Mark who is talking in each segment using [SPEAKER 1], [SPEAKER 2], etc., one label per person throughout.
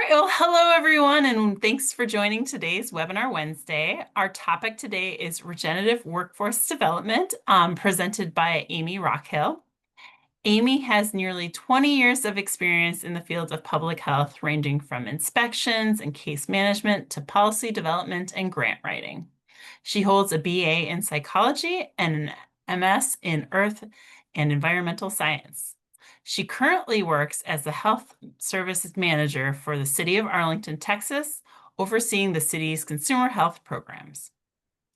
[SPEAKER 1] right, well, hello everyone, and thanks for joining today's Webinar Wednesday. Our topic today is Regenerative Workforce Development, presented by Amiee Rockhill. Amiee has nearly 20 years of experience in the field of public health, ranging from inspections and case management to policy development and grant writing. She holds a BA in psychology and an MS in earth and environmental science. She currently works as the health services manager for the city of Arlington, Texas, overseeing the city's consumer health programs.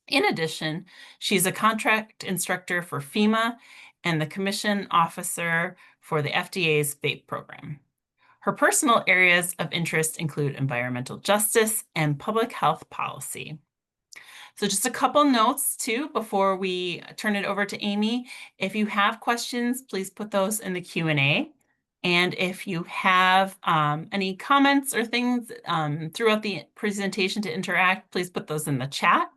[SPEAKER 1] In addition, she's a contract instructor for FEMA and the commission officer for the FDA's vape program. Her personal areas of interest include environmental justice and public health policy. So just a couple notes too before we turn it over to Amiee. If you have questions, please put those in the Q&A. And if you have any comments or things throughout the presentation to interact, please put those in the chat.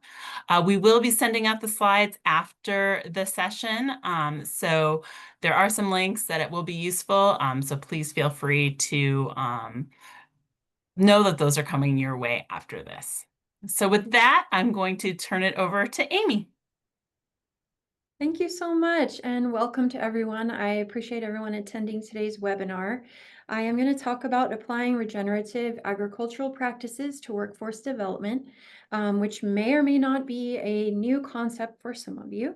[SPEAKER 1] We will be sending out the slides after the session. So there are some links that it will be useful. So please feel free to know that those are coming your way after this. So with that, I'm going to turn it over to Amiee.
[SPEAKER 2] Thank you so much, and welcome to everyone. I appreciate everyone attending today's webinar. I am going to talk about applying regenerative agricultural practices to workforce development, which may or may not be a new concept for some of you.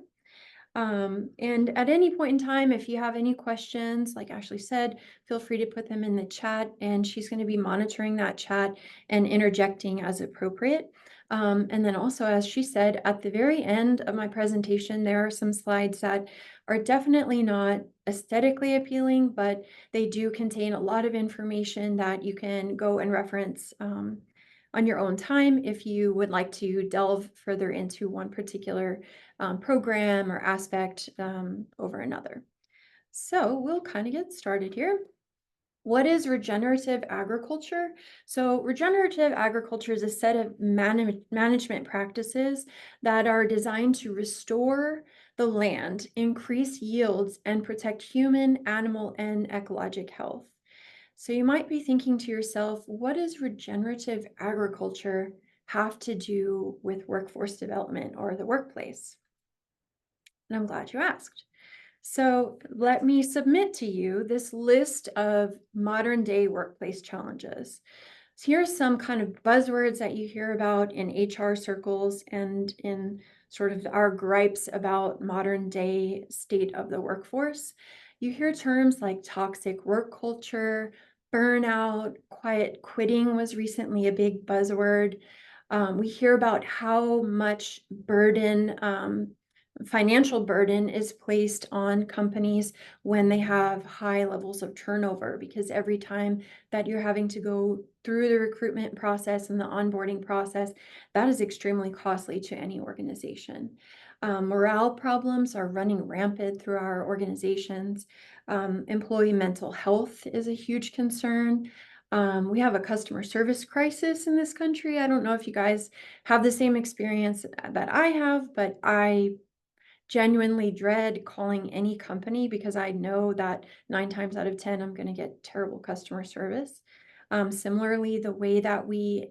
[SPEAKER 2] And at any point in time, if you have any questions, like Ashley said, feel free to put them in the chat, and she's going to be monitoring that chat and interjecting as appropriate. And then also, as she said, at the very end of my presentation, there are some slides that are definitely not aesthetically appealing, but they do contain a lot of information that you can go and reference on your own time if you would like to delve further into one particular program or aspect over another. So we'll kind of get started here. What is regenerative agriculture? So regenerative agriculture is a set of management practices that are designed to restore the land, increase yields, and protect human, animal, and ecologic health. So you might be thinking to yourself, what does regenerative agriculture have to do with workforce development or the workplace? And I'm glad you asked. So let me submit to you this list of modern day workplace challenges. So here's some kind of buzzwords that you hear about in HR circles and in sort of our gripes about modern day state of the workforce. You hear terms like toxic work culture, burnout, quiet quitting was recently a big buzzword. We hear about how much burden financial burden is placed on companies when they have high levels of turnover, because every time that you're having to go through the recruitment process and the onboarding process, that is extremely costly to any organization. Morale problems are running rampant through our organizations. Employee mental health is a huge concern. We have a customer service crisis in this country. I don't know if you guys have the same experience that I have, but I genuinely dread calling any company because I know that 9 times out of 10, I'm going to get terrible customer service. Similarly, the way that we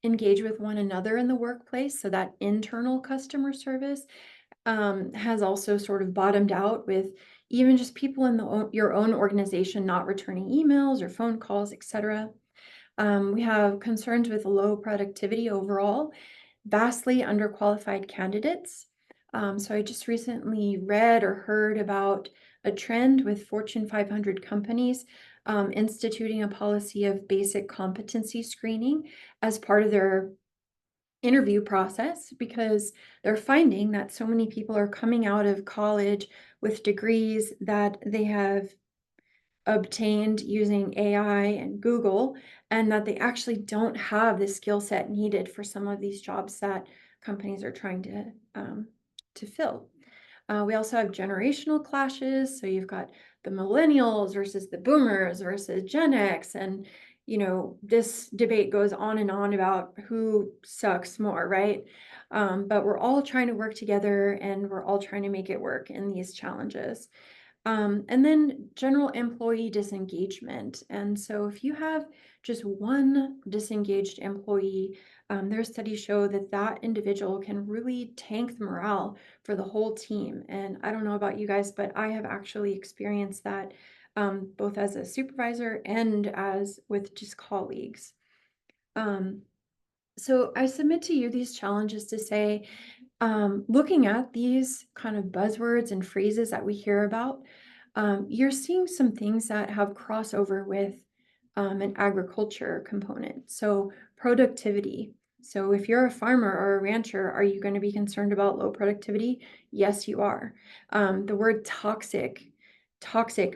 [SPEAKER 2] engage with one another in the workplace, so that internal customer service has also sort of bottomed out with even just people in your own organization not returning emails or phone calls, etc. We have concerns with low productivity overall, vastly underqualified candidates. So I just recently read or heard about a trend with Fortune 500 companies instituting a policy of basic competency screening as part of their interview process, because they're finding that so many people are coming out of college with degrees that they have obtained using AI and Google, and that they actually don't have the skill set needed for some of these jobs that companies are trying to fill. We also have generational clashes. So you've got the millennials versus the boomers versus Gen X. And, you know, this debate goes on and on about who sucks more, right? But we're all trying to work together, and we're all trying to make it work in these challenges. And then general employee disengagement. And so if you have just one disengaged employee, their studies show that that individual can really tank the morale for the whole team. And I don't know about you guys, but I have actually experienced that both as a supervisor and as with just colleagues. So I submit to you these challenges to say, looking at these kind of buzzwords and phrases that we hear about, you're seeing some things that have crossover with an agriculture component. So productivity. So if you're a farmer or a rancher, are you going to be concerned about low productivity? Yes, you are. The word toxic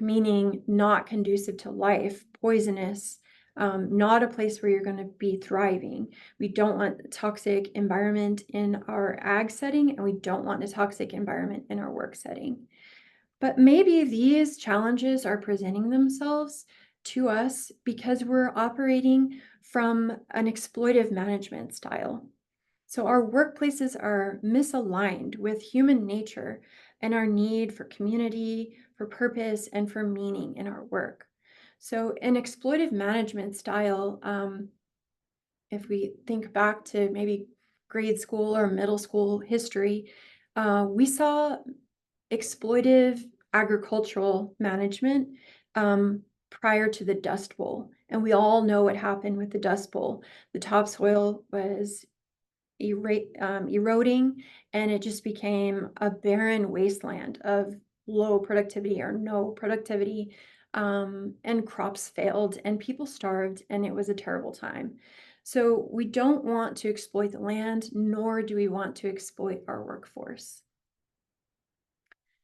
[SPEAKER 2] meaning not conducive to life, poisonous, not a place where you're going to be thriving. We don't want a toxic environment in our ag setting, and we don't want a toxic environment in our work setting. But maybe these challenges are presenting themselves to us because we're operating from an exploitive management style. So our workplaces are misaligned with human nature and our need for community, for purpose, and for meaning in our work. So an exploitive management style, if we think back to maybe grade school or middle school history, we saw exploitive agricultural management prior to the Dust Bowl. And we all know what happened with the Dust Bowl. The topsoil was eroding, and it just became a barren wasteland of low productivity or no productivity. And crops failed, and people starved, and it was a terrible time. So we don't want to exploit the land, nor do we want to exploit our workforce.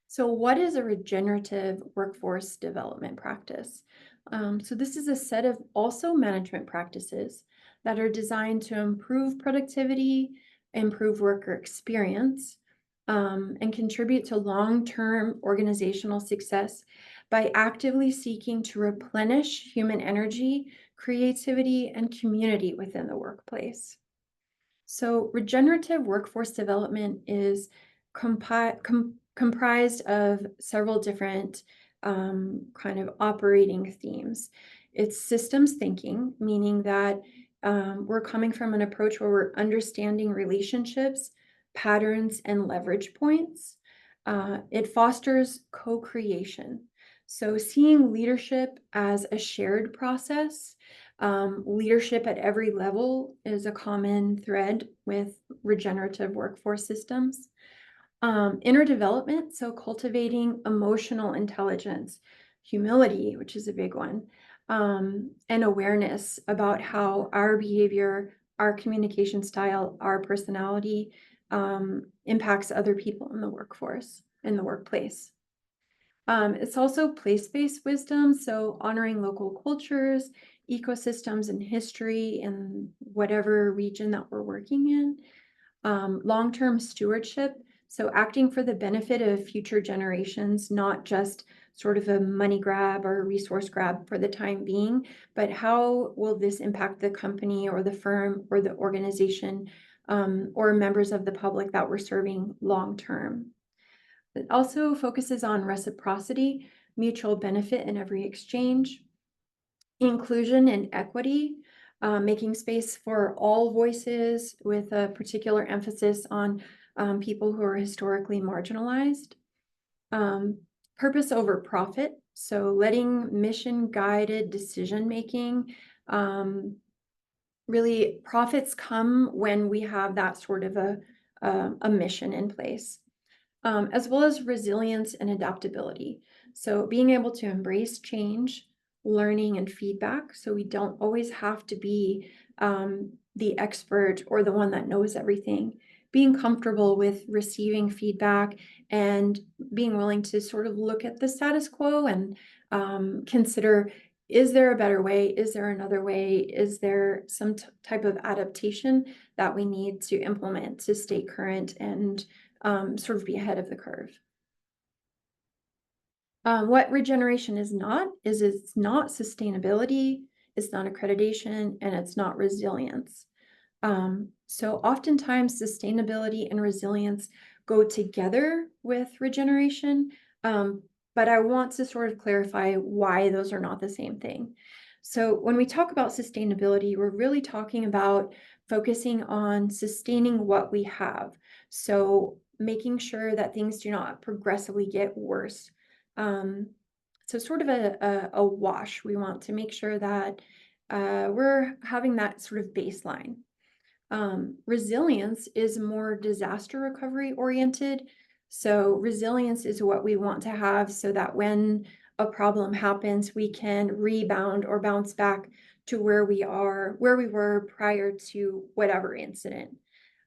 [SPEAKER 2] So what is a regenerative workforce development practice? So this is a set of also management practices that are designed to improve productivity, improve worker experience, and contribute to long-term organizational success by actively seeking to replenish human energy, creativity, and community within the workplace. So regenerative workforce development is comprised of several different kind of operating themes. It's systems thinking, meaning that we're coming from an approach where we're understanding relationships, patterns, and leverage points. It fosters co-creation. So seeing leadership as a shared process. Leadership at every level is a common thread with regenerative workforce systems. Inner development, so cultivating emotional intelligence, humility, which is a big one, and awareness about how our behavior, our communication style, our personality impacts other people in the workforce, in the workplace. It's also place-based wisdom, so honoring local cultures, ecosystems, and history in whatever region that we're working in. Long-term stewardship, so acting for the benefit of future generations, not just sort of a money grab or a resource grab for the time being, but how will this impact the company or the firm or the organization or members of the public that we're serving long-term. It also focuses on reciprocity, mutual benefit in every exchange, inclusion and equity, making space for all voices with a particular emphasis on people who are historically marginalized. Purpose over profit, so letting mission-guided decision-making, really profits come when we have that sort of a mission in place. As well as resilience and adaptability. So being able to embrace change, learning, and feedback. So we don't always have to be the expert or the one that knows everything. Being comfortable with receiving feedback and being willing to sort of look at the status quo and consider, is there a better way? Is there another way? Is there some type of adaptation that we need to implement to stay current and sort of be ahead of the curve? What regeneration is not is it's not sustainability, it's not accreditation, and it's not resilience. So oftentimes sustainability and resilience go together with regeneration, but I want to sort of clarify why those are not the same thing. So when we talk about sustainability, we're really talking about focusing on sustaining what we have. So making sure that things do not progressively get worse. Um, so sort of a wash. We want to make sure that we're having that sort of baseline. Resilience is more disaster recovery oriented. So resilience is what we want to have so that when a problem happens, we can rebound or bounce back to where we were prior to whatever incident.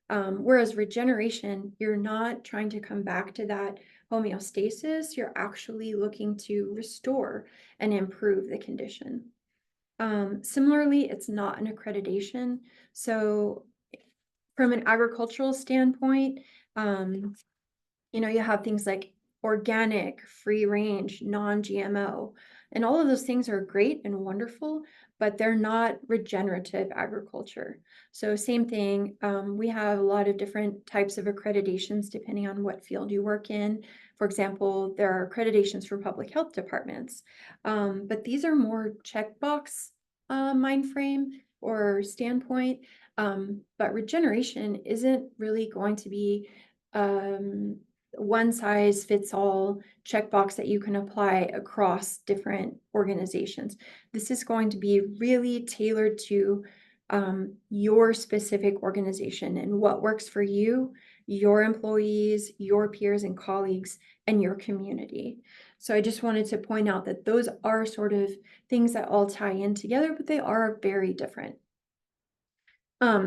[SPEAKER 2] Whereas regeneration, you're not trying to come back to that homeostasis, you're actually looking to restore and improve the condition. Similarly, it's not an accreditation. So from an agricultural standpoint, you have things like organic, free range, non-GMO, and all of those things are great and wonderful, but they're not regenerative agriculture. So same thing, we have a lot of different types of accreditations depending on what field you work in. For example, there are accreditations for public health departments, but these are more checkbox mind frame or standpoint. But regeneration isn't really going to be one size fits all checkbox that you can apply across different organizations. This is going to be really tailored to your specific organization and what works for you, your employees, your peers and colleagues, and your community. So I just wanted to point out that those are sort of things that all tie in together, but they are very different.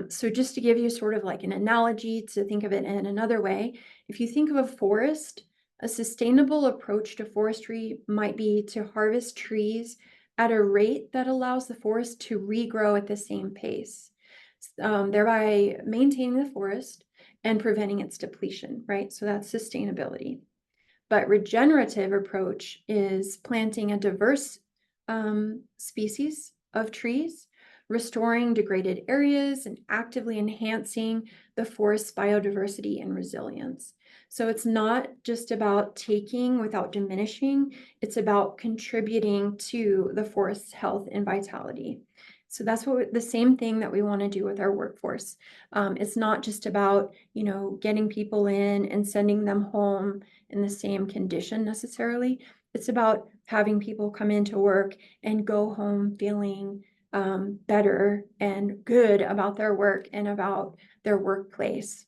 [SPEAKER 2] So just to give you sort of like an analogy to think of it in another way, if you think of a forest, a sustainable approach to forestry might be to harvest trees at a rate that allows the forest to regrow at the same pace, thereby maintaining the forest and preventing its depletion, right? So that's sustainability. But regenerative approach is planting a diverse species of trees, restoring degraded areas, and actively enhancing the forest's biodiversity and resilience. So it's not just about taking without diminishing, it's about contributing to the forest's health and vitality. So that's the same thing that we want to do with our workforce. It's not just about, getting people in and sending them home in the same condition necessarily. It's about having people come into work and go home feeling better and good about their work and about their workplace.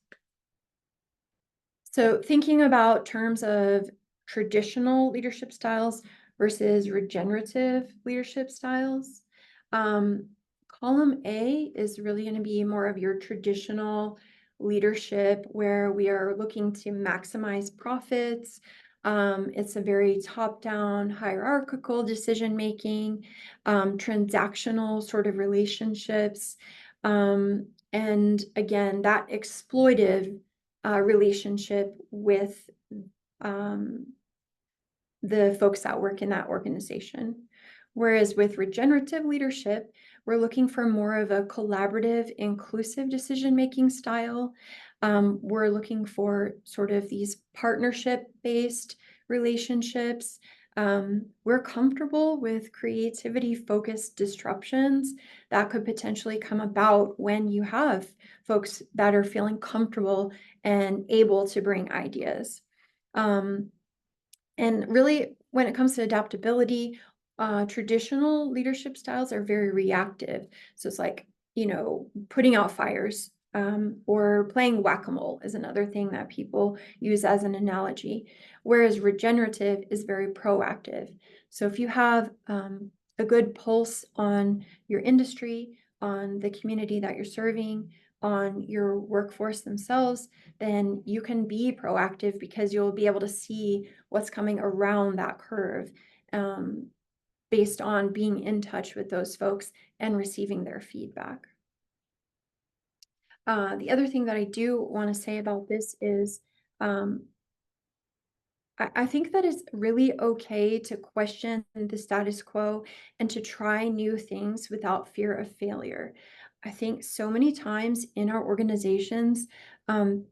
[SPEAKER 2] So thinking about terms of traditional leadership styles versus regenerative leadership styles, column A is really going to be more of your traditional leadership where we are looking to maximize profits. It's a very top-down hierarchical decision-making, transactional sort of relationships. And again, that exploitive relationship with the folks that work in that organization. Whereas with regenerative leadership, we're looking for more of a collaborative, inclusive decision-making style. We're looking for sort of these partnership-based relationships. We're comfortable with creativity-focused disruptions that could potentially come about when you have folks that are feeling comfortable and able to bring ideas. And really, when it comes to adaptability, traditional leadership styles are very reactive. So it's like, putting out fires, or playing whack-a-mole is another thing that people use as an analogy. Whereas regenerative is very proactive. So if you have a good pulse on your industry, on the community that you're serving, on your workforce themselves, then you can be proactive because you'll be able to see what's coming around that curve, based on being in touch with those folks and receiving their feedback. The other thing that I do want to say about this is I think that it's really okay to question the status quo and to try new things without fear of failure. I think so many times in our organizations, um,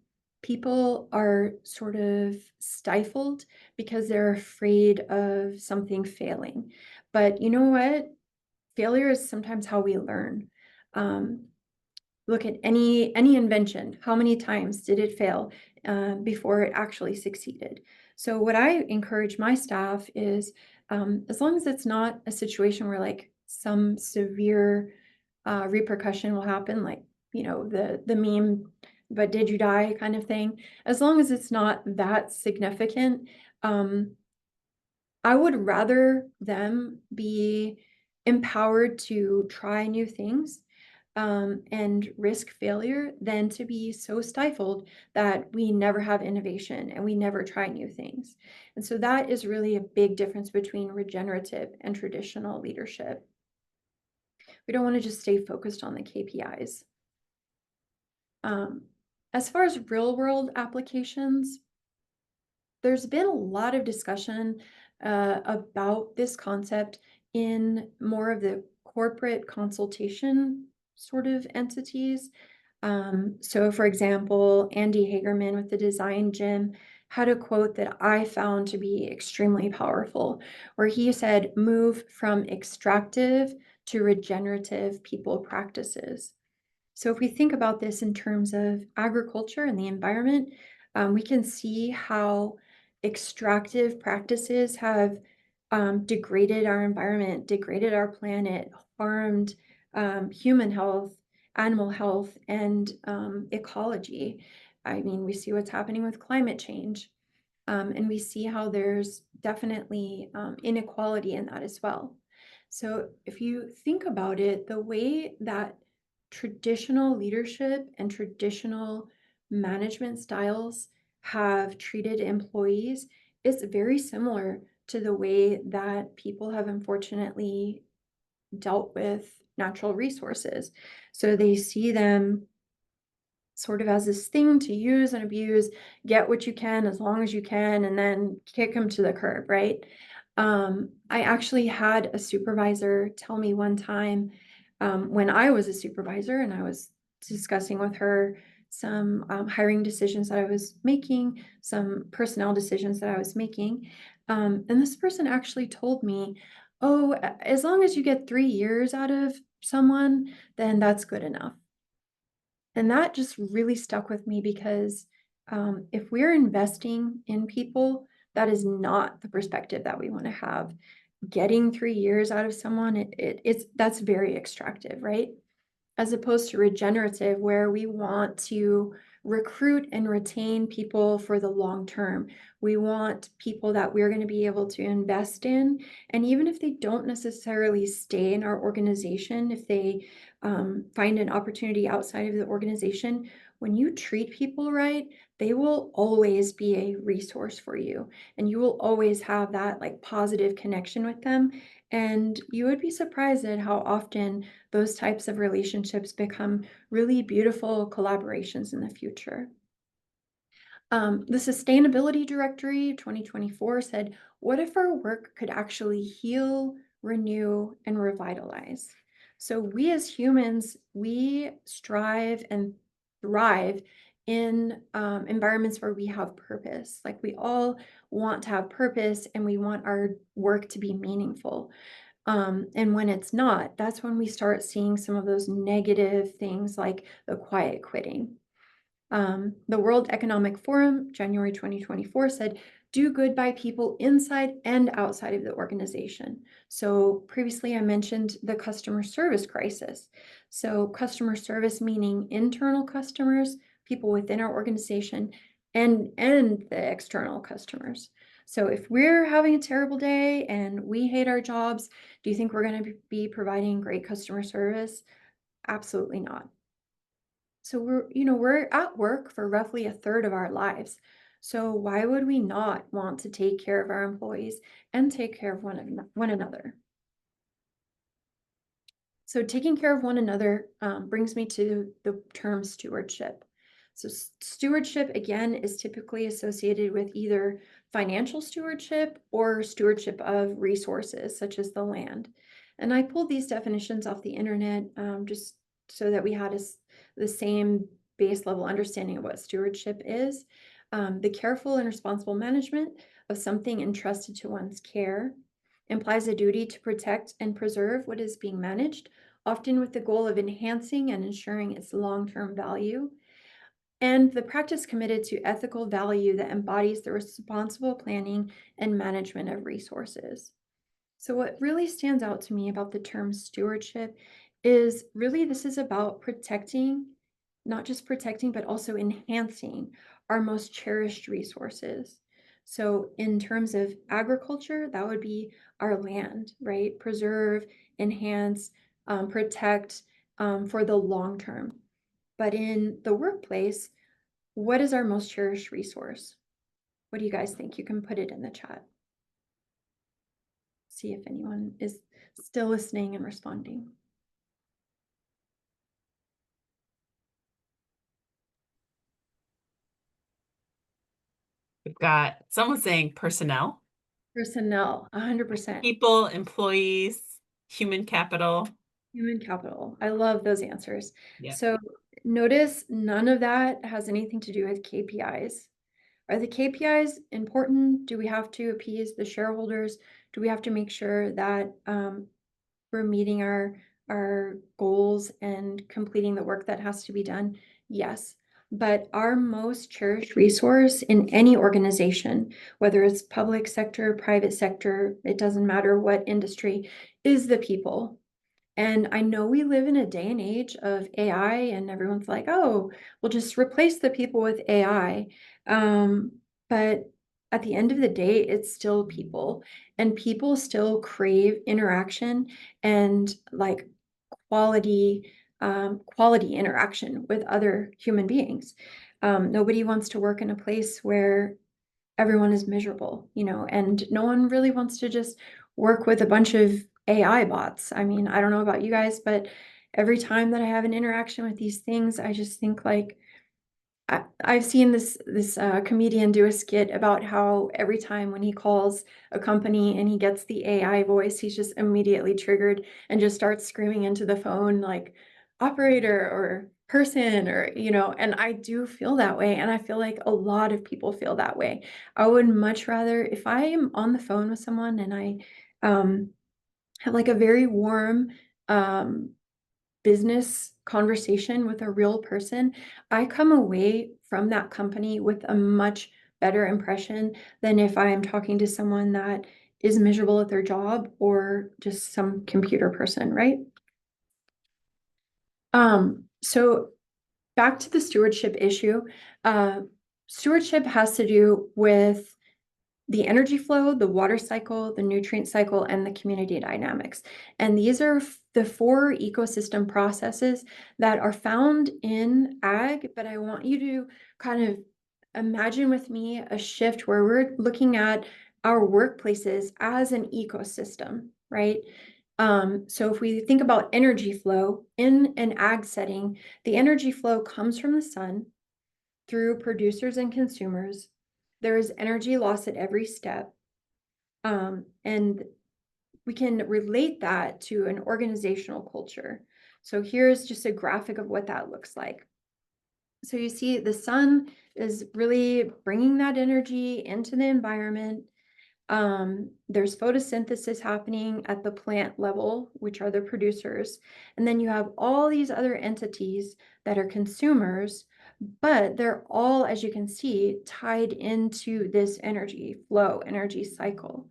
[SPEAKER 2] people are sort of stifled because they're afraid of something failing. But you know what? Failure is sometimes how we learn. Um, Look at any invention. How many times did it fail before it actually succeeded? So what I encourage my staff is, as long as it's not a situation where like some severe repercussion will happen, like the meme, but did you die kind of thing. As long as it's not that significant, um, I would rather them be empowered to try new things and risk failure than to be so stifled that we never have innovation and we never try new things. And so that is really a big difference between regenerative and traditional leadership. We don't want to just stay focused on the KPIs. Um, as far as real world applications, there's been a lot of discussion about this concept in more of the corporate consultation sort of entities. So for example, Andy Hagerman with the Design Gym had a quote that I found to be extremely powerful, where he said, move from extractive to regenerative people practices. So if we think about this in terms of agriculture and the environment, we can see how extractive practices have degraded our environment, degraded our planet, harmed human health, animal health, and ecology. I mean, we see what's happening with climate change, and we see how there's definitely inequality in that as well. So if you think about it, the way that traditional leadership and traditional management styles have treated employees is very similar to the way that people have unfortunately dealt with natural resources. So they see them sort of as this thing to use and abuse, get what you can as long as you can, and then kick them to the curb, right? I actually had a supervisor tell me one time when I was a supervisor and I was discussing with her some hiring decisions that I was making, some personnel decisions that I was making. And this person actually told me, oh, as long as you get 3 years out of someone, then that's good enough. And that just really stuck with me because if we're investing in people, that is not the perspective that we want to have. Getting 3 years out of someone, it's that's very extractive, right? As opposed to regenerative, where we want to recruit and retain people for the long term. We want people that we're going to be able to invest in. And even if they don't necessarily stay in our organization, if they find an opportunity outside of the organization, when you treat people right, they will always be a resource for you. And you will always have that like positive connection with them. And you would be surprised at how often those types of relationships become really beautiful collaborations in the future. The Sustainability Directory 2024 said, what if our work could actually heal, renew, and revitalize? So we as humans, we strive and thrive in environments where we have purpose. Like we all want to have purpose and we want our work to be meaningful. And when it's not, that's when we start seeing some of those negative things like the quiet quitting. The World Economic Forum, January 2024, said, do good by people inside and outside of the organization. So previously I mentioned the customer service crisis. So customer service meaning internal customers, people within our organization, and the external customers. So if we're having a terrible day and we hate our jobs, do you think we're going to be providing great customer service? Absolutely not. So we're at work for roughly a third of our lives. So why would we not want to take care of our employees and take care of one another? So taking care of one another brings me to the term stewardship. So stewardship, again, is typically associated with either financial stewardship or stewardship of resources, such as the land. And I pulled these definitions off the internet just so that we had the same base level understanding of what stewardship is. The careful and responsible management of something entrusted to one's care implies a duty to protect and preserve what is being managed, often with the goal of enhancing and ensuring its long-term value. And the practice committed to ethical value that embodies the responsible planning and management of resources. So, what really stands out to me about the term stewardship is really this is about protecting, not just protecting, but also enhancing our most cherished resources. So, in terms of agriculture, that would be our land, right? Preserve, enhance, protect for the long term. But in the workplace, what is our most cherished resource? What do you guys think? You can put it in the chat. See if anyone is still listening and responding.
[SPEAKER 1] We've got someone saying personnel,
[SPEAKER 2] Personnel, 100%.
[SPEAKER 1] people, employees, human capital.
[SPEAKER 2] Human capital. I love those answers.
[SPEAKER 1] Yeah.
[SPEAKER 2] So notice none of that has anything to do with KPIs. Are the KPIs important? Do we have to appease the shareholders? Do we have to make sure that we're meeting our goals and completing the work that has to be done? Yes. But our most cherished resource in any organization, whether it's public sector, private sector, it doesn't matter what industry, is the people. And I know we live in a day and age of AI, and everyone's like, oh, we'll just replace the people with AI. But at the end of the day, it's still people, and people still crave interaction and like quality, quality interaction with other human beings. Nobody wants to work in a place where everyone is miserable, and no one really wants to just work with a bunch of AI bots. I mean, I don't know about you guys, but every time that I have an interaction with these things, I just think like I've seen this comedian do a skit about how every time when he calls a company and he gets the AI voice, he's just immediately triggered and just starts screaming into the phone like operator or person or and I do feel that way, and I feel like a lot of people feel that way. I would much rather, if I am on the phone with someone and I um, have like a very warm um, business conversation with a real person, I come away from that company with a much better impression than if I am talking to someone that is miserable at their job or just some computer person, right? So back to the stewardship issue. Stewardship has to do with the energy flow, the water cycle, the nutrient cycle, and the community dynamics. And these are the 4 ecosystem processes that are found in ag, but I want you to kind of imagine with me a shift where we're looking at our workplaces as an ecosystem, right? So if we think about energy flow in an ag setting, the energy flow comes from the sun through producers and consumers. There is energy loss at every step. And we can relate that to an organizational culture. So here's just a graphic of what that looks like. So you see the sun is really bringing that energy into the environment. There's photosynthesis happening at the plant level, which are the producers. And then you have all these other entities that are consumers, but they're all, as you can see, tied into this energy flow, energy cycle.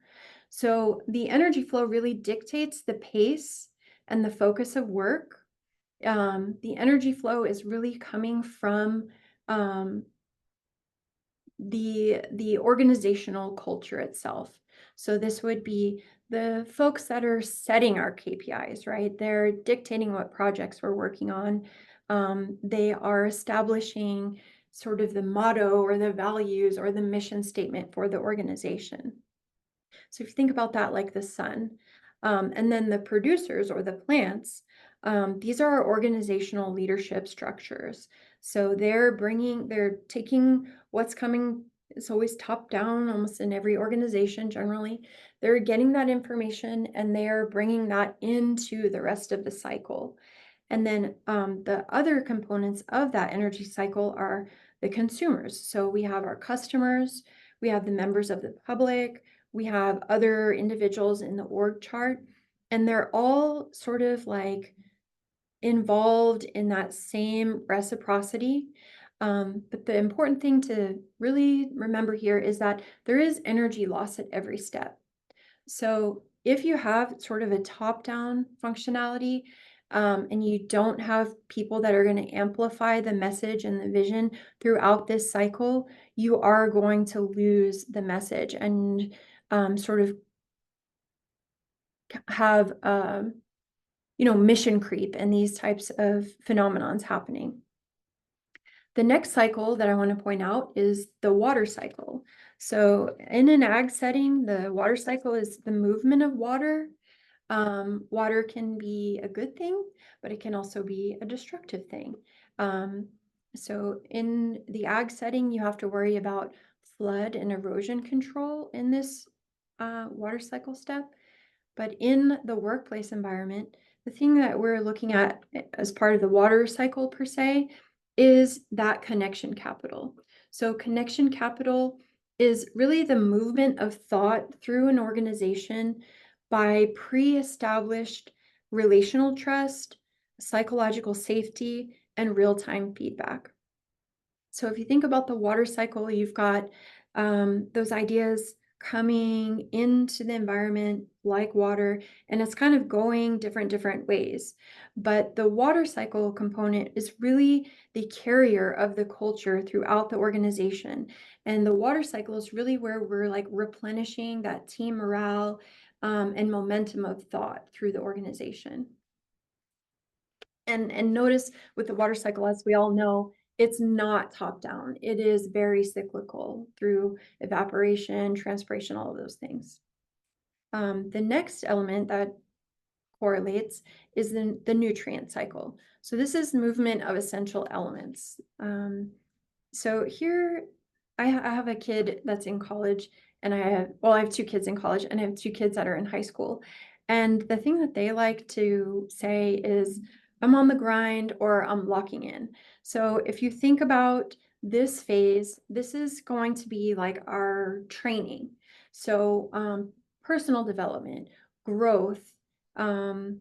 [SPEAKER 2] So the energy flow really dictates the pace and the focus of work. The energy flow is really coming from the organizational culture itself. So this would be the folks that are setting our KPIs, right? They're dictating what projects we're working on. They are establishing sort of the motto or the values or the mission statement for the organization. So if you think about that like the sun, and then the producers or the plants, these are our organizational leadership structures. So they're taking what's coming, it's always top down almost in every organization generally. They're getting that information and they're bringing that into the rest of the cycle. And then the other components of that energy cycle are the consumers. So we have our customers, we have the members of the public, we have other individuals in the org chart, and they're all sort of like involved in that same reciprocity. But the important thing to really remember here is that there is energy loss at every step. So if you have sort of a top-down functionality, and you don't have people that are going to amplify the message and the vision throughout this cycle, you are going to lose the message and sort of have mission creep and these types of phenomenons happening. The next cycle that I want to point out is the water cycle. So in an ag setting, the water cycle is the movement of water. Water can be a good thing, but it can also be a destructive thing. So in the ag setting, you have to worry about flood and erosion control in this water cycle step. But in the workplace environment, the thing that we're looking at as part of the water cycle per se is that connection capital. So connection capital is really the movement of thought through an organization by pre-established relational trust, psychological safety, and real-time feedback. So if you think about the water cycle, you've got those ideas coming into the environment like water, and it's kind of going different ways. But the water cycle component is really the carrier of the culture throughout the organization. And the water cycle is really where we're like replenishing that team morale and momentum of thought through the organization. And notice with the water cycle, as we all know, it's not top down. It is very cyclical through evaporation, transpiration, all of those things. The next element that correlates is the nutrient cycle. So this is movement of essential elements. So here I have a kid that's in college, and I have two kids in college, and I have two kids that are in high school. And the thing that they like to say is, I'm on the grind or I'm locking in. So if you think about this phase, this is going to be like our training. So personal development, growth, um,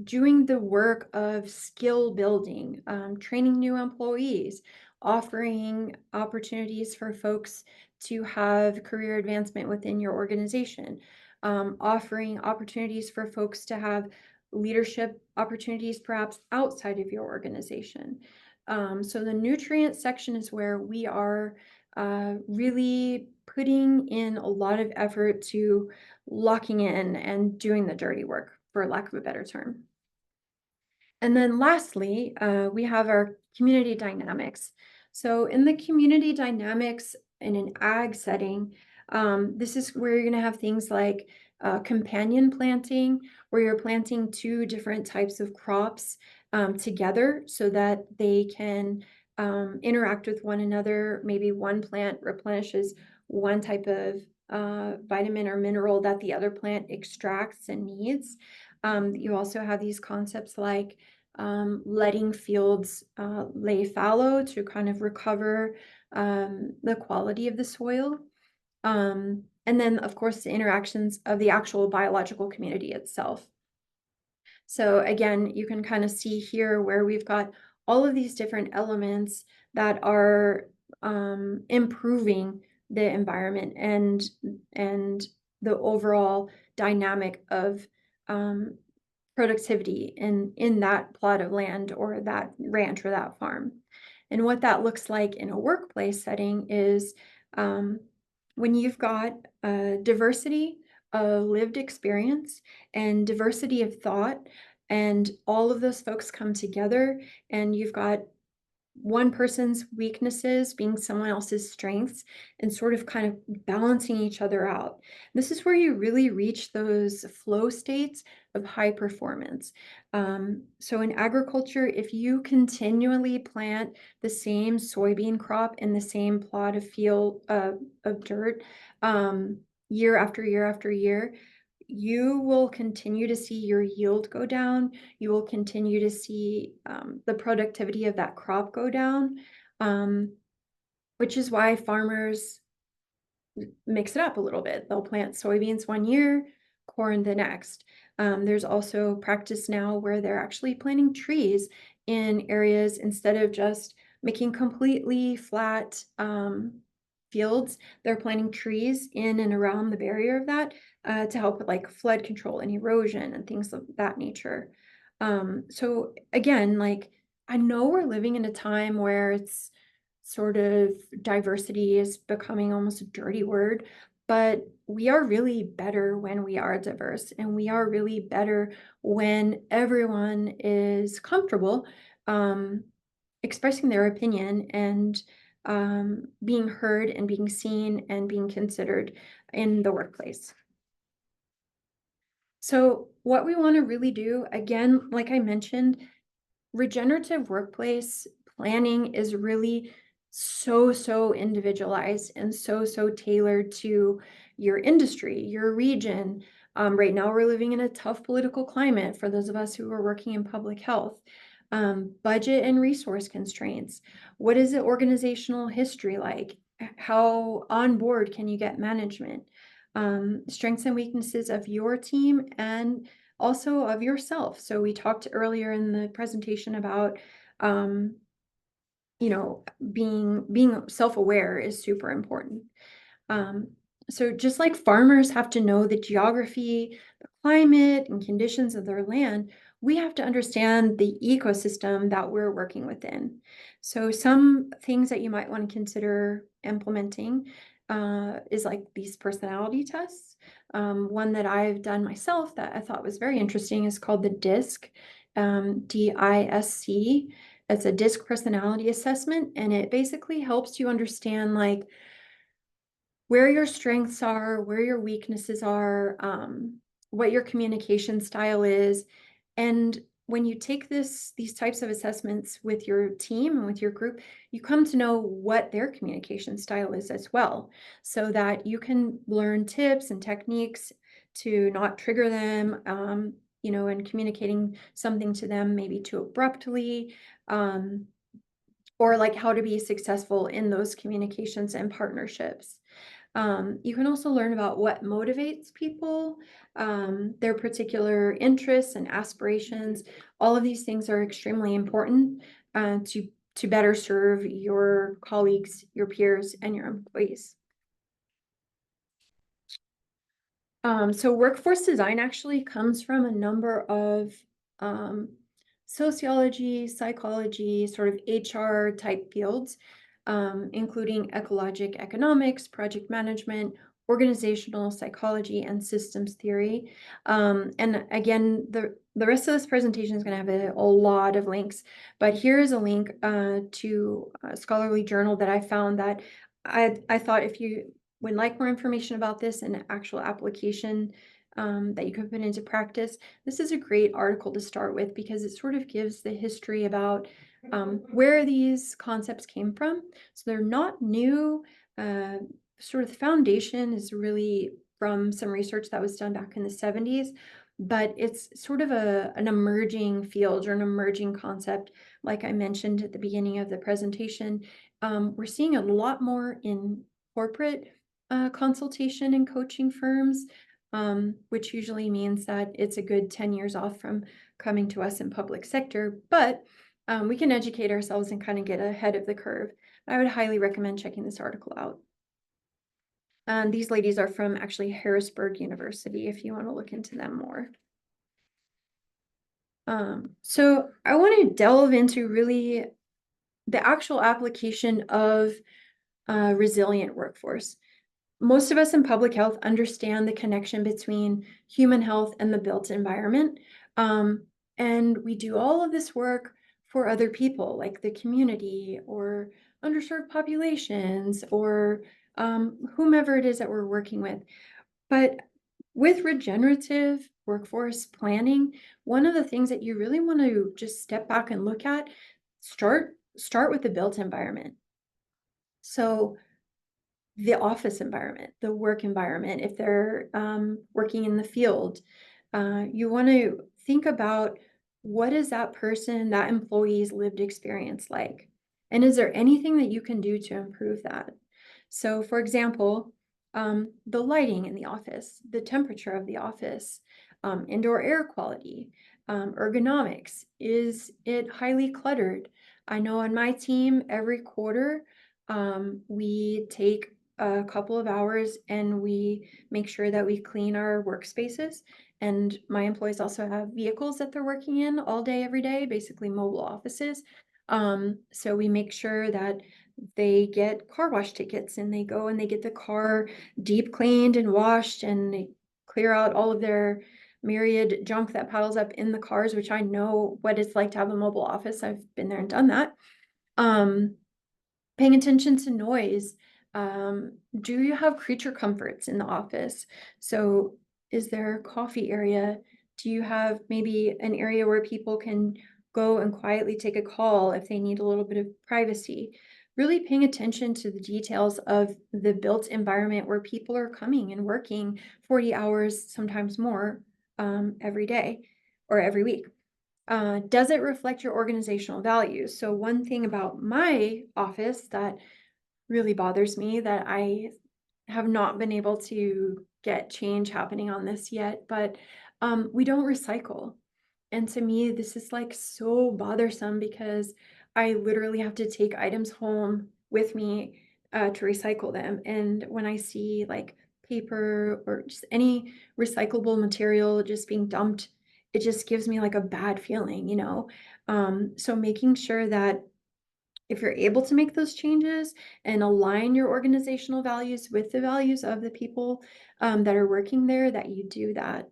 [SPEAKER 2] doing the work of skill building, training new employees, offering opportunities for folks to have career advancement within your organization, offering opportunities for folks to have leadership opportunities perhaps outside of your organization. So the nutrient section is where we are really putting in a lot of effort to locking in and doing the dirty work, for lack of a better term. And then lastly, we have our community dynamics. So in the community dynamics in an ag setting, this is where you're going to have things like companion planting, where you're planting two different types of crops together so that they can interact with one another. Maybe one plant replenishes one type of vitamin or mineral that the other plant extracts and needs. You also have these concepts like letting fields lay fallow to kind of recover the quality of the soil. And then, of course, the interactions of the actual biological community itself. So again, you can kind of see here where we've got all of these different elements that are improving the environment and the overall dynamic of productivity in that plot of land or that ranch or that farm. And what that looks like in a workplace setting is when you've got diversity of lived experience and diversity of thought, and all of those folks come together, and you've got one person's weaknesses being someone else's strengths and sort of kind of balancing each other out. This is where you really reach those flow states of high performance. So in agriculture, if you continually plant the same soybean crop in the same plot of field of dirt year after year after year, you will continue to see your yield go down. You will continue to see the productivity of that crop go down, which is why farmers mix it up a little bit. They'll plant soybeans one year, corn the next. There's also practice now where they're actually planting trees in areas instead of just making completely flat fields. They're planting trees in and around the barrier of that to help with like flood control and erosion and things of that nature. So again, like I know we're living in a time where it's sort of diversity is becoming almost a dirty word, but we are really better when we are diverse, and we are really better when everyone is comfortable um, expressing their opinion and being heard and being seen and being considered in the workplace. So what we want to really do, again, like I mentioned, regenerative workplace planning is really so individualized and so tailored to your industry, your region. Right now, we're living in a tough political climate for those of us who are working in public health. Budget and resource constraints. What is the organizational history like? How on board can you get management? Strengths and weaknesses of your team and also of yourself. So we talked earlier in the presentation about, um, you know, being self-aware is super important. Um, so just like farmers have to know the geography, the climate, and conditions of their land, we have to understand the ecosystem that we're working within. So some things that you might want to consider implementing is like these personality tests. One that I've done myself that I thought was very interesting is called the DISC, DISC. It's a DISC personality assessment, and it basically helps you understand like where your strengths are, where your weaknesses are, what your communication style is. And when you take these types of assessments with your team and with your group, you come to know what their communication style is as well, so that you can learn tips and techniques to not trigger them, and communicating something to them maybe too abruptly, or like how to be successful in those communications and partnerships. You can also learn about what motivates people, their particular interests and aspirations. All of these things are extremely important to better serve your colleagues, your peers, and your employees. So workforce design actually comes from a number of um, sociology, psychology, sort of HR type fields, including ecologic economics, project management, organizational psychology, and systems theory. And again, the rest of this presentation is going to have a lot of links, but here is a link to a scholarly journal that I found that I thought if you would like more information about this and actual application that you can put into practice, this is a great article to start with because it sort of gives the history about where these concepts came from. So they're not new. Sort of the foundation is really from some research that was done back in the 70s, but it's sort of an emerging field or an emerging concept. Like I mentioned at the beginning of the presentation, we're seeing a lot more in corporate consultation and coaching firms, which usually means that it's a good 10 years off from coming to us in public sector, but we can educate ourselves and kind of get ahead of the curve. I would highly recommend checking this article out. These ladies are from actually Harrisburg University, if you want to look into them more. So I want to delve into really the actual application of resilient workforce. Most of us in public health understand the connection between human health and the built environment. And we do all of this work for other people, like the community or underserved populations or whomever it is that we're working with. But with regenerative workforce planning, one of the things that you really want to just step back and look at, start with the built environment. So the office environment, the work environment, if they're working in the field. You want to think about, what is that person, that employee's lived experience like? And is there anything that you can do to improve that? So, for example, the lighting in the office, the temperature of the office, indoor air quality, ergonomics. Is it highly cluttered? I know on my team, every quarter, we take a couple of hours and we make sure that we clean our workspaces. And my employees also have vehicles that they're working in all day, every day, basically mobile offices. So we make sure that they get car wash tickets and they go and they get the car deep cleaned and washed, and they clear out all of their myriad junk that piles up in the cars, which I know what it's like to have a mobile office. I've been there and done that. Um, Paying attention to noise. Do you have creature comforts in the office? So is there a coffee area? Do you have maybe an area where people can go and quietly take a call if they need a little bit of privacy? Really paying attention to the details of the built environment where people are coming and working 40 hours, sometimes more, every day or every week. Does it reflect your organizational values? So one thing about my office that really bothers me, that I have not been able to get change happening on this yet, but we don't recycle. And to me, this is like so bothersome, because I literally have to take items home with me to recycle them. And when I see like paper or just any recyclable material just being dumped, it just gives me like a bad feeling, you know? So making sure that if you're able to make those changes and align your organizational values with the values of the people that are working there, that you do that.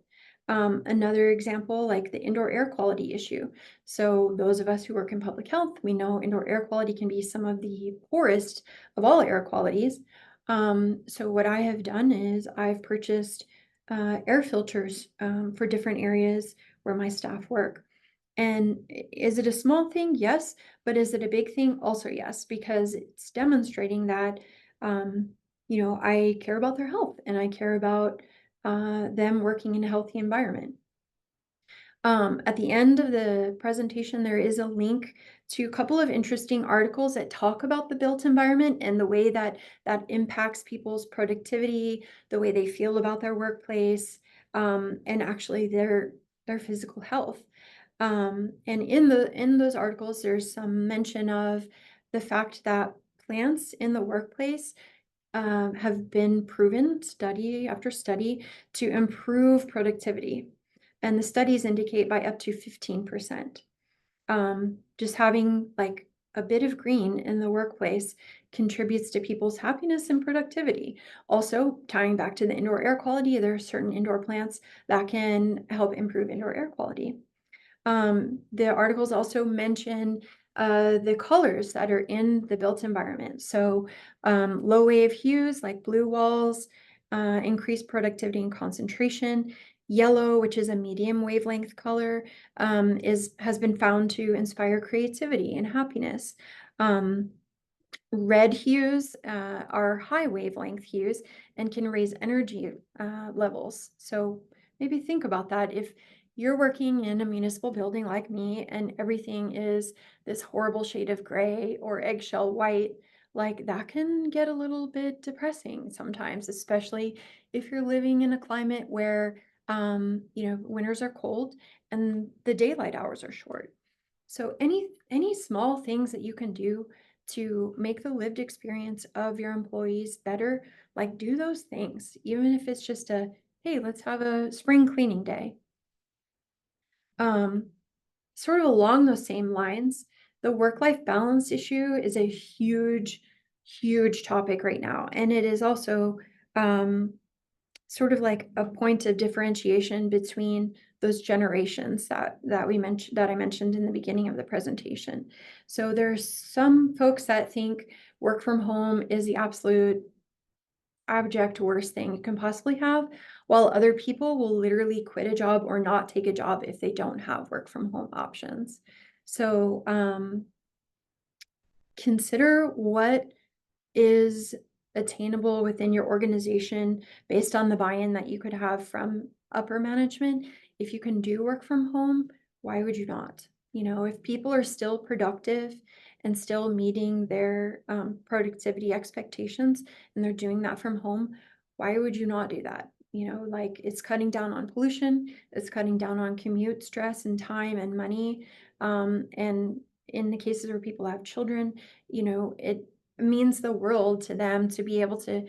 [SPEAKER 2] Another example, like the indoor air quality issue. So those of us who work in public health, we know indoor air quality can be some of the poorest of all air qualities. So what I have done is I've purchased air filters for different areas where my staff work. And is it a small thing? Yes. But is it a big thing? Also, yes, because it's demonstrating that, um, I care about their health and I care about them working in a healthy environment. At the end of the presentation, there is a link to a couple of interesting articles that talk about the built environment and the way that that impacts people's productivity, the way they feel about their workplace, and actually their physical health. And in those articles, there's some mention of the fact that plants in the workplace have been proven, study after study, to improve productivity. And the studies indicate by up to 15%. Just having like a bit of green in the workplace contributes to people's happiness and productivity. Also, tying back to the indoor air quality, there are certain indoor plants that can help improve indoor air quality. The articles also mention the colors that are in the built environment. So low wave hues like blue walls increase productivity and concentration. Yellow, which is a medium wavelength color, has been found to inspire creativity and happiness. Red hues are high wavelength hues and can raise energy levels. So maybe think about that. If you're working in a municipal building like me and everything is this horrible shade of gray or eggshell white, like that can get a little bit depressing sometimes, especially if you're living in a climate where, winters are cold and the daylight hours are short. So any small things that you can do to make the lived experience of your employees better, like do those things, even if it's just a, hey, let's have a spring cleaning day. Um, Sort of along those same lines, the work-life balance issue is a huge, huge topic right now. And it is also sort of like a point of differentiation between those generations that I mentioned in the beginning of the presentation. So there's some folks that think work from home is the absolute abject worst thing you can possibly have, while other people will literally quit a job or not take a job if they don't have work from home options. So consider what is attainable within your organization based on the buy-in that you could have from upper management. If you can do work from home, why would you not? If people are still productive and still meeting their productivity expectations and they're doing that from home, why would you not do that? Like it's cutting down on pollution, it's cutting down on commute stress and time and money. And in the cases where people have children, it means the world to them to be able to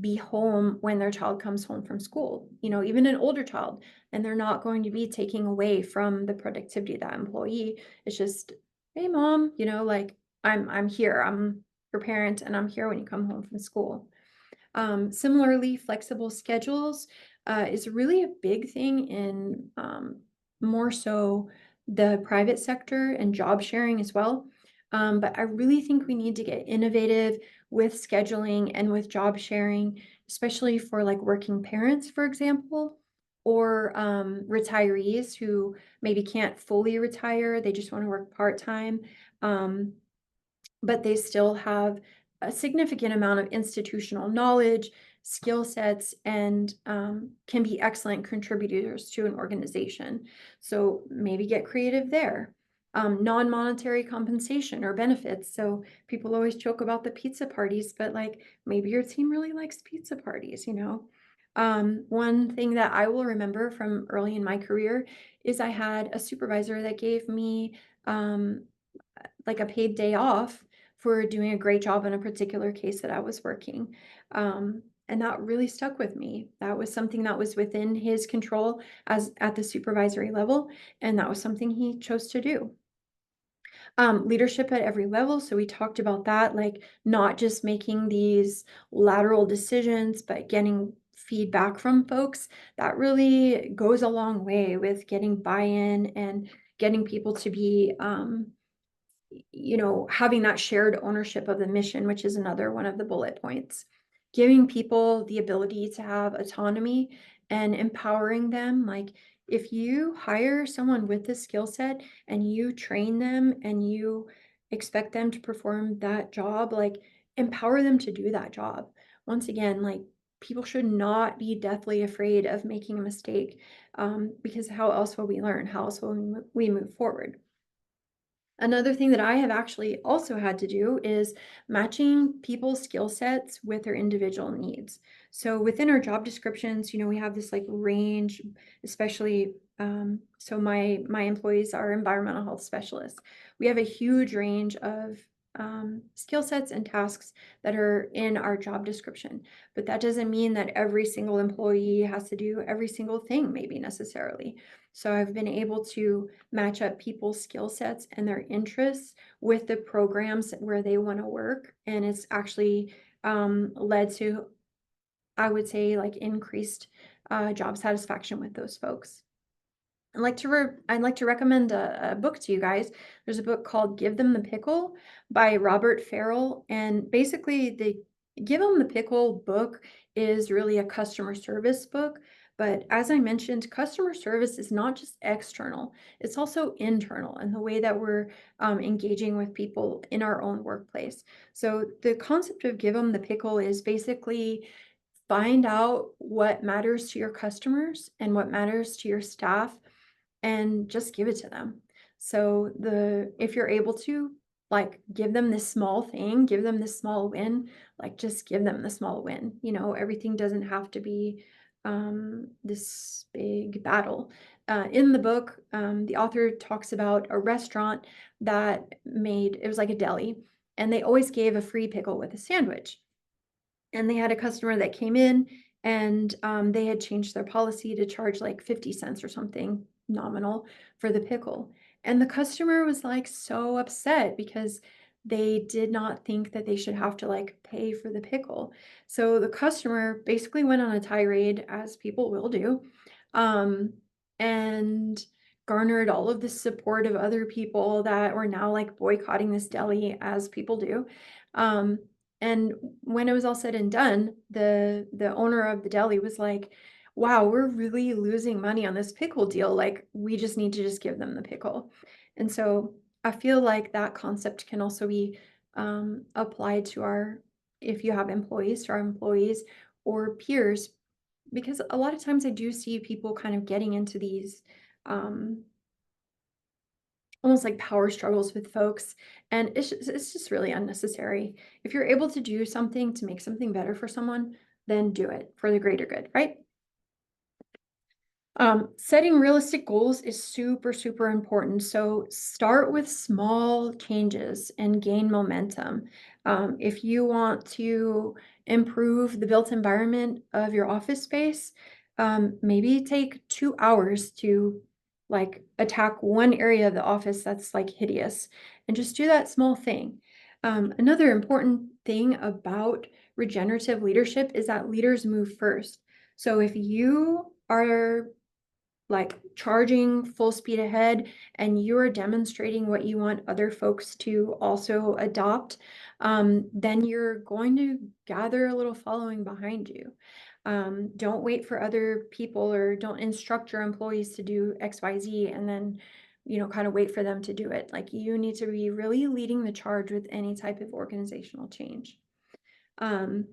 [SPEAKER 2] be home when their child comes home from school, even an older child, and they're not going to be taking away from the productivity of that employee. It's just, hey mom, like I'm here. I'm your parent and I'm here when you come home from school. Similarly, flexible schedules is really a big thing in more so the private sector and job sharing as well. But I really think we need to get innovative with scheduling and with job sharing, especially for like working parents, for example, or retirees who maybe can't fully retire. They just want to work part-time. Um, but they still have a significant amount of institutional knowledge, skill sets, and can be excellent contributors to an organization. So maybe get creative there. Non-monetary compensation or benefits. So people always joke about the pizza parties, but like maybe your team really likes pizza parties. One thing that I will remember from early in my career is I had a supervisor that gave me like a paid day off for doing a great job in a particular case that I was working. And that really stuck with me. That was something that was within his control as at the supervisory level, and that was something he chose to do. Leadership at every level. So we talked about that, like not just making these lateral decisions, but getting feedback from folks. That really goes a long way with getting buy-in and getting people to be having that shared ownership of the mission, which is another one of the bullet points. Giving people the ability to have autonomy and empowering them. Like if you hire someone with this skill set and you train them and you expect them to perform that job, like empower them to do that job. Once again, like people should not be deathly afraid of making a mistake, because how else will we learn? How else will we move forward? Another thing that I have actually also had to do is matching people's skill sets with their individual needs. So within our job descriptions, we have this like range, especially so my employees are environmental health specialists. We have a huge range of skill sets and tasks that are in our job description, but that doesn't mean that every single employee has to do every single thing, maybe necessarily. So I've been able to match up people's skill sets and their interests with the programs where they want to work. And it's actually led to, I would say, like increased job satisfaction with those folks. I'd like to recommend a book to you guys. There's a book called Give Them the Pickle by Robert Farrell. And basically the Give Them the Pickle book is really a customer service book. But as I mentioned, customer service is not just external, it's also internal and the way that we're engaging with people in our own workplace. So the concept of Give Them the Pickle is basically find out what matters to your customers and what matters to your staff and just give it to them. So if you're able to like give them this small thing, give them this small win, like just give them the small win. Everything doesn't have to be this big battle. In the book, the author talks about a restaurant that it was like a deli, and they always gave a free pickle with a sandwich. And they had a customer that came in and they had changed their policy to charge like 50 cents or something nominal for the pickle. And the customer was like so upset because they did not think that they should have to like pay for the pickle. So the customer basically went on a tirade, as people will do, um, and garnered all of the support of other people that were now like boycotting this deli, as people do. Um, and when it was all said and done, the owner of the deli was like, "Wow, we're really losing money on this pickle deal. Like, we just need to just give them the pickle." And so I feel like that concept can also be applied to if you have employees, to our employees or peers, because a lot of times I do see people kind of getting into these almost like power struggles with folks, and it's just really unnecessary. If you're able to do something to make something better for someone, then do it for the greater good, right? Setting realistic goals is super, super important. So start with small changes and gain momentum. If you want to improve the built environment of your office space, maybe take 2 hours to like attack one area of the office that's like hideous and just do that small thing. Another important thing about regenerative leadership is that leaders move first. So if you are like charging full speed ahead and you're demonstrating what you want other folks to also adopt, then you're going to gather a little following behind you. Don't wait for other people, or don't instruct your employees to do XYZ and then, kind of wait for them to do it. Like, you need to be really leading the charge with any type of organizational change. Um,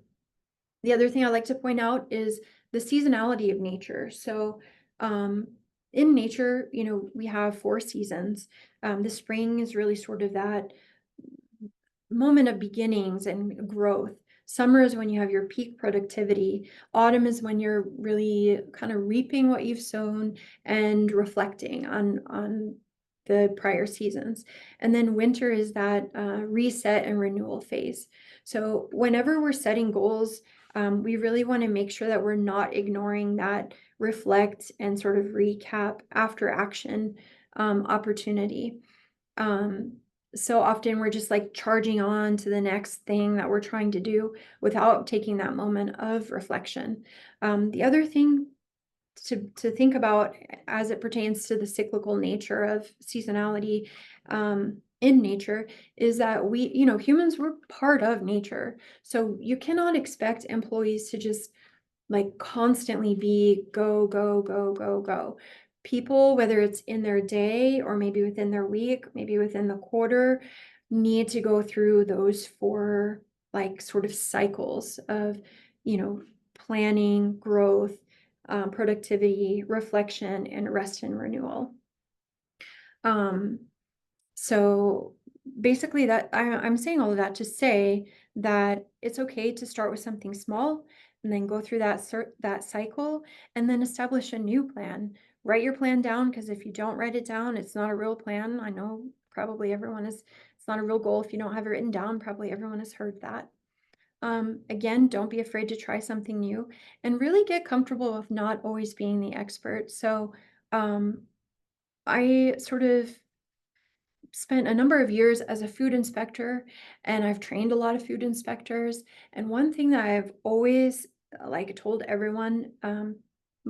[SPEAKER 2] the other thing I like to point out is the seasonality of nature. So, in nature, we have 4 seasons. The spring is really sort of that moment of beginnings and growth. Summer is when you have your peak productivity. Autumn is when you're really kind of reaping what you've sown and reflecting on the prior seasons. And then winter is that reset and renewal phase. So whenever we're setting goals, we really want to make sure that we're not ignoring that reflect and sort of recap after action opportunity. Um, so often we're just like charging on to the next thing that we're trying to do without taking that moment of reflection. The other thing to think about as it pertains to the cyclical nature of seasonality in nature is that humans, we're part of nature. So you cannot expect employees to just like constantly be go, go, go, go, go. People, whether it's in their day or maybe within their week, maybe within the quarter, need to go through those 4 like sort of cycles of, planning, growth, productivity, reflection, and rest and renewal. Um, so basically I'm saying all of that to say that it's okay to start with something small and then go through that cycle and then establish a new plan. Write your plan down, because if you don't write it down, it's not a real plan. I know probably it's not a real goal if you don't have it written down. Probably everyone has heard that. Again, don't be afraid to try something new and really get comfortable with not always being the expert. So I sort of spent a number of years as a food inspector, and I've trained a lot of food inspectors. And one thing that I've always like told everyone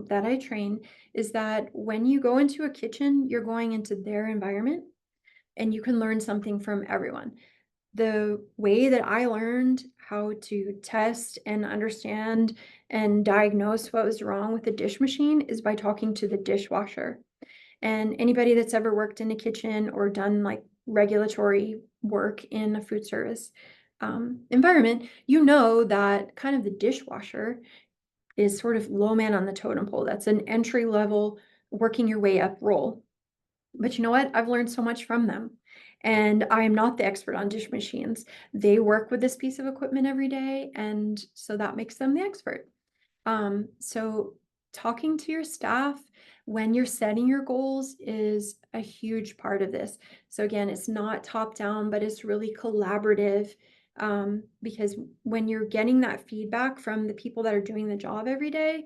[SPEAKER 2] that I train is that when you go into a kitchen, you're going into their environment and you can learn something from everyone. The way that I learned how to test and understand and diagnose what was wrong with the dish machine is by talking to the dishwasher. And anybody that's ever worked in a kitchen or done like regulatory work in a food service environment, that kind of the dishwasher is sort of low man on the totem pole. That's an entry level, working your way up role. But you know what? I've learned so much from them. And I am not the expert on dish machines. They work with this piece of equipment every day. And so that makes them the expert. So talking to your staff when you're setting your goals is a huge part of this. So again, it's not top down, but it's really collaborative, because when you're getting that feedback from the people that are doing the job every day,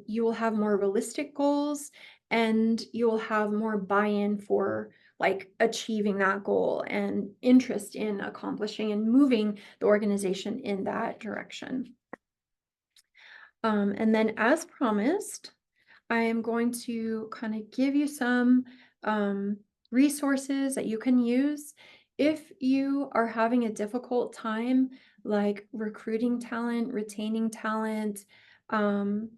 [SPEAKER 2] you will have more realistic goals and you will have more buy-in for like achieving that goal and interest in accomplishing and moving the organization in that direction. And then as promised, I am going to kind of give you some resources that you can use if you are having a difficult time, like recruiting talent, retaining talent, um,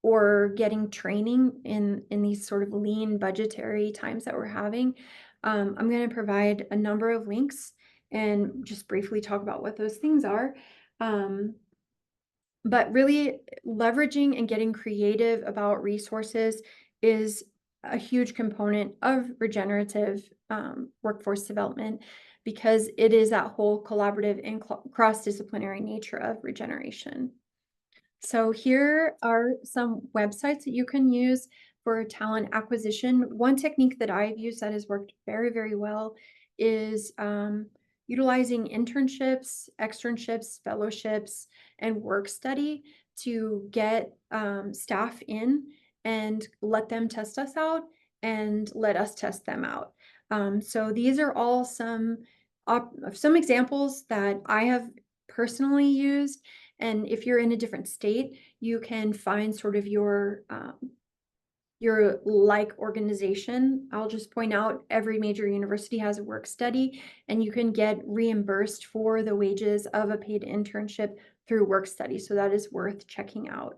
[SPEAKER 2] or getting training in these sort of lean budgetary times that we're having. I'm going to provide a number of links and just briefly talk about what those things are. But really leveraging and getting creative about resources is a huge component of regenerative workforce development, because it is that whole collaborative and cross-disciplinary nature of regeneration. So here are some websites that you can use for talent acquisition. One technique that I've used that has worked very, very well is utilizing internships, externships, fellowships, and work study to get staff in and let them test us out and let us test them out. So these are all some examples that I have personally used, and if you're in a different state, you can find sort of your like organization. I'll just point out every major university has a work study, and you can get reimbursed for the wages of a paid internship through work study. So that is worth checking out.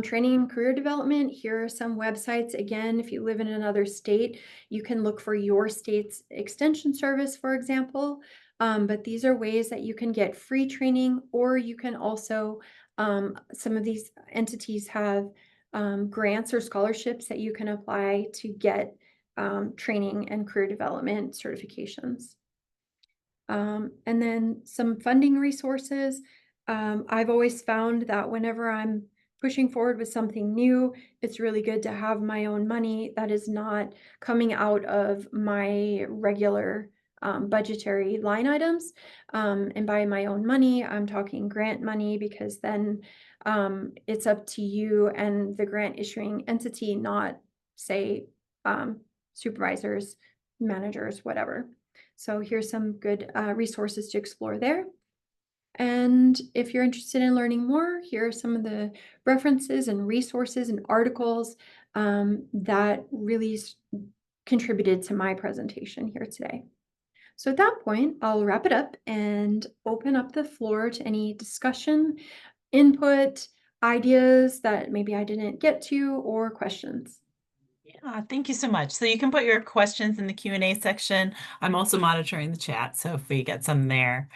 [SPEAKER 2] Training and career development, here are some websites. Again, if you live in another state, you can look for your state's extension service, for example. But these are ways that you can get free training, or you can also, some of these entities have grants or scholarships that you can apply to get training and career development certifications. And then some funding resources. I've always found that whenever I'm pushing forward with something new, it's really good to have my own money that is not coming out of my regular budgetary line items. And by my own money, I'm talking grant money, because then it's up to you and the grant issuing entity, not, say, supervisors, managers, whatever. So here's some good resources to explore there. And if you're interested in learning more, here are some of the references and resources and articles that really contributed to my presentation here today. So at that point, I'll wrap it up and open up the floor to any discussion, input, ideas that maybe I didn't get to, or questions.
[SPEAKER 1] Yeah, thank you so much. So you can put your questions in the Q&A section. I'm also monitoring the chat, so if we get some there.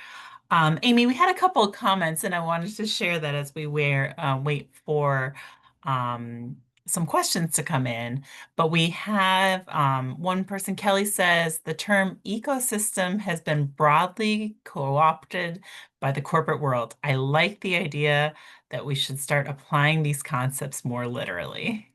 [SPEAKER 1] Amy, we had a couple of comments, and I wanted to share that as we wait for um, some questions to come in. But we have one person, Kelly says, the term ecosystem has been broadly co-opted by the corporate world. I like the idea that we should start applying these concepts more literally.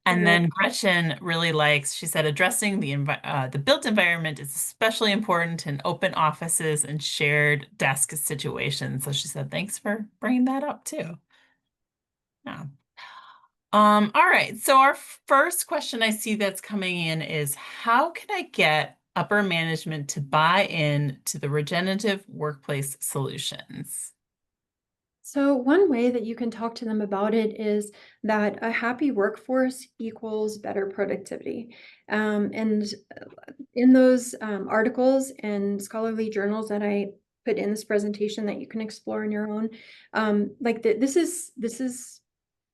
[SPEAKER 1] And
[SPEAKER 2] Right.
[SPEAKER 1] then Gretchen really likes, she said, addressing the built environment is especially important in open offices and shared desk situations. So she said, thanks for bringing that up too. Yeah. All right. So our first question I see that's coming in is, how can I get upper management to buy in to the regenerative workplace solutions?
[SPEAKER 2] So one way that you can talk to them about it is that a happy workforce equals better productivity. And in those articles and scholarly journals that I put in this presentation that you can explore on your own, this is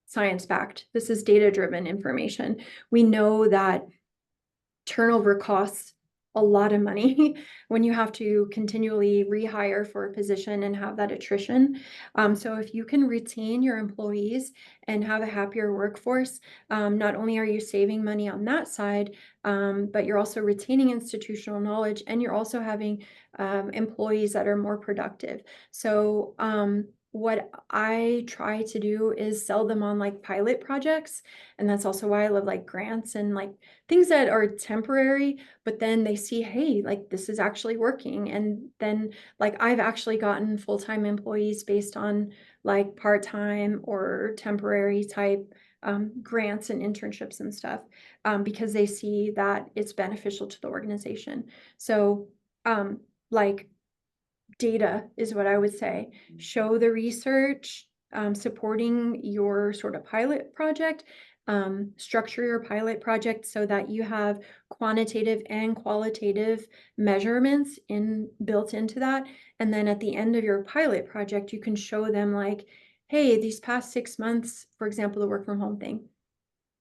[SPEAKER 2] science backed. This is data driven information. We know that turnover costs a lot of money when you have to continually rehire for a position and have that attrition. So if you can retain your employees and have a happier workforce, not only are you saving money on that side, but you're also retaining institutional knowledge, and you're also having employees that are more productive. So what I try to do is sell them on like pilot projects. And that's also why I love like grants and like things that are temporary, but then they see, hey, like this is actually working. And then like I've actually gotten full-time employees based on like part-time or temporary type grants and internships and stuff, because they see that it's beneficial to the organization. So like data is what I would say. Show the research supporting your sort of pilot project. Structure your pilot project so that you have quantitative and qualitative measurements built into that. And then at the end of your pilot project, you can show them like, hey, these past 6 months, for example, the work from home thing,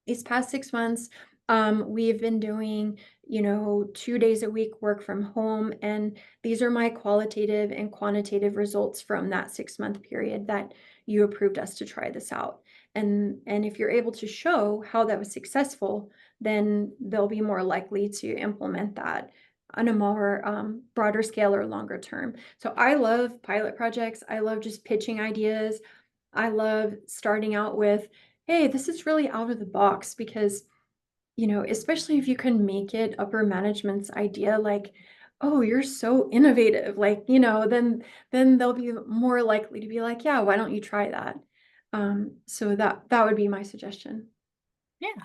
[SPEAKER 2] these past 6 months, We've been doing, 2 days a week work from home, and these are my qualitative and quantitative results from that 6-month period that you approved us to try this out. And if you're able to show how that was successful, then they'll be more likely to implement that on a more broader scale or longer term. So I love pilot projects. I love just pitching ideas. I love starting out with, hey, this is really out of the box because especially if you can make it upper management's idea, like, "Oh, you're so innovative," like, then they'll be more likely to be like, "Yeah, why don't you try that?" So that would be my suggestion.
[SPEAKER 1] Yeah.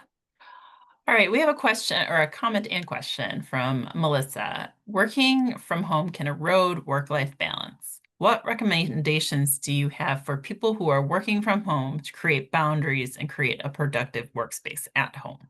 [SPEAKER 1] All right, we have a question or a comment and question from Melissa. Working from home can erode work-life balance. What recommendations do you have for people who are working from home to create boundaries and create a productive workspace at home?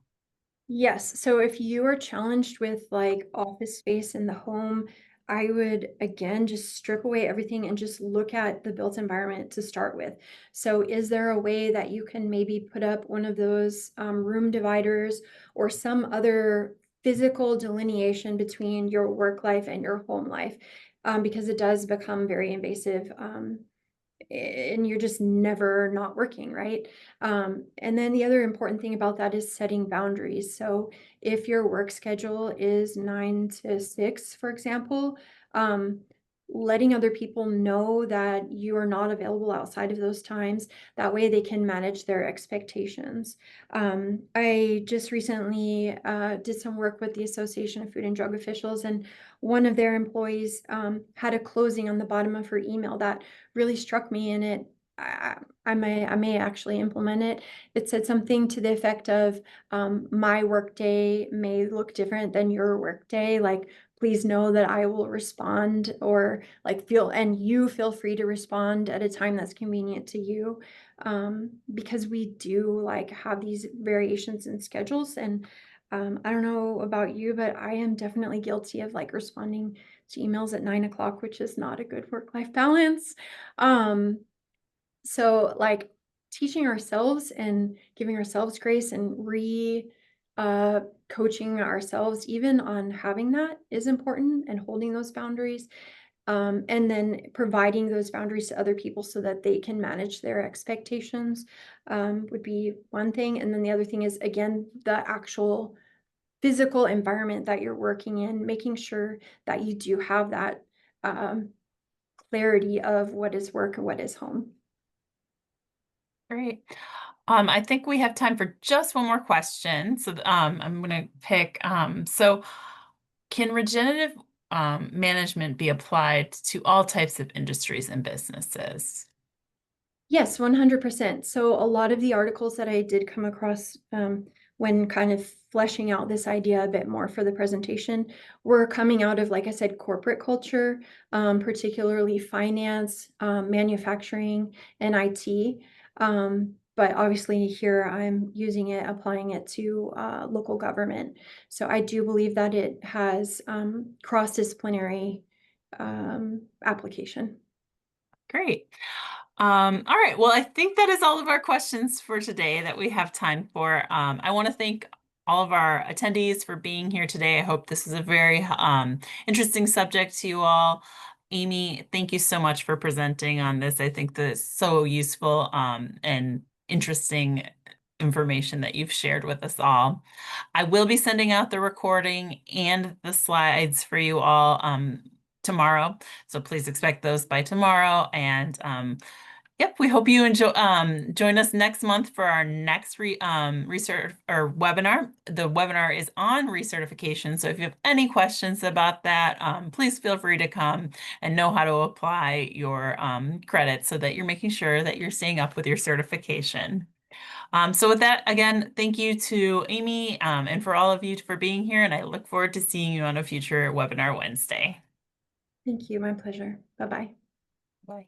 [SPEAKER 2] Yes. So if you are challenged with like office space in the home, I would again just strip away everything and just look at the built environment to start with. So, is there a way that you can maybe put up one of those room dividers or some other physical delineation between your work life and your home life? Because it does become very invasive. And you're just never not working, right? And then the other important thing about that is setting boundaries. So if your work schedule is 9 to 6, for example, um, letting other people know that you are not available outside of those times. That way they can manage their expectations. I just recently did some work with the Association of Food and Drug Officials, and one of their employees had a closing on the bottom of her email that really struck me, and I may actually implement it. It said something to the effect of, "My workday may look different than your workday. Like, please know that I will respond, or like and you feel free to respond at a time that's convenient to you." Because we do like have these variations in schedules, and I don't know about you, but I am definitely guilty of like responding to emails at 9 o'clock, which is not a good work-life balance. Um, so like teaching ourselves and giving ourselves grace and coaching ourselves even on having that is important, and holding those boundaries. And then providing those boundaries to other people so that they can manage their expectations would be one thing. And then the other thing is, again, the actual physical environment that you're working in, making sure that you do have that um, clarity of what is work and what is home.
[SPEAKER 1] Great. I think we have time for just one more question. So I'm going to pick. So can regenerative management be applied to all types of industries and businesses?
[SPEAKER 2] Yes, 100%. So a lot of the articles that I did come across when kind of fleshing out this idea a bit more for the presentation were coming out of, like I said, corporate culture, particularly finance, manufacturing, and IT. But obviously here I'm using it, applying it to local government. So I do believe that it has cross-disciplinary application.
[SPEAKER 1] Great. All right. Well, I think that is all of our questions for today that we have time for. I want to thank all of our attendees for being here today. I hope this is a very interesting subject to you all. Amy, thank you so much for presenting on this. I think that it's so useful and interesting information that you've shared with us all. I will be sending out the recording and the slides for you all tomorrow. So please expect those by tomorrow. And yep, we hope you enjoy join us next month for our next research or webinar. The webinar is on recertification. So if you have any questions about that, please feel free to come and know how to apply your credits so that you're making sure that you're staying up with your certification. So with that, again, thank you to Amy and for all of you for being here, and I look forward to seeing you on a future Webinar Wednesday.
[SPEAKER 2] Thank you. My pleasure. Bye-bye.
[SPEAKER 1] Bye.